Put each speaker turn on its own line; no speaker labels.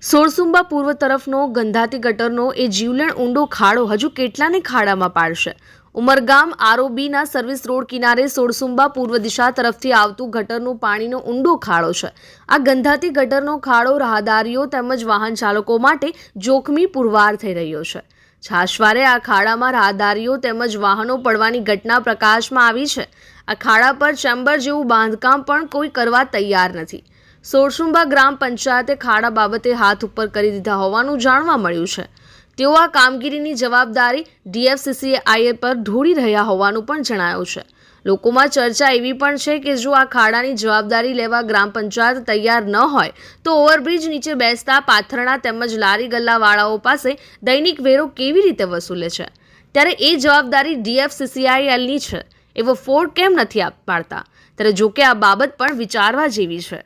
સોળસુંબા પૂર્વ તરફનો ગંધાતી ગટરનો એ જીવલેણ ઊંડો ખાડો હજુ કેટલાને ખાડામાં પાડશે। ઉમરગામ આરઓબીના સર્વિસ રોડ કિનારે સોળસુંબા પૂર્વ દિશા તરફથી આવતું ગટરનું પાણીનો ઊંડો ખાડો છે। આ ગંધાતી ગટરનો ખાડો રાહદારીઓ તેમજ વાહન ચાલકો માટે જોખમી પુરવાર થઈ રહ્યો છે। છાશવારે આ ખાડામાં રાહદારીઓ તેમજ વાહનો પડવાની ઘટના પ્રકાશમાં આવી છે। આ ખાડા પર ચેમ્બર જેવું બાંધકામ પણ કોઈ કરવા તૈયાર નથી। સોળસુંબા ગ્રામ પંચાયતે ખાડા બાબતે હાથ ઉપર કરી દીધા હોવાનું જાણવા મળ્યું છે। તેઓ આ કામગીરીની જવાબદારી DFCCI પર ઢોળી રહ્યા હોવાનું પણ જણાયું છે। લોકોમાં ચર્ચા એવી પણ છે કે જો આ ખાડાની જવાબદારી લેવા ગ્રામ પંચાયત તૈયાર ન હોય તો ઓવરબ્રિજ નીચે બેસતા પાથરણા તેમજ લારી ગલ્લાવાળાઓ પાસે દૈનિક વેરો કેવી રીતે વસૂલે છે, ત્યારે એ જવાબદારી DFCCIની છે એવો ફોડ કેમ નથી પાડતા? ત્યારે જોકે આ બાબત પણ વિચારવા જેવી છે।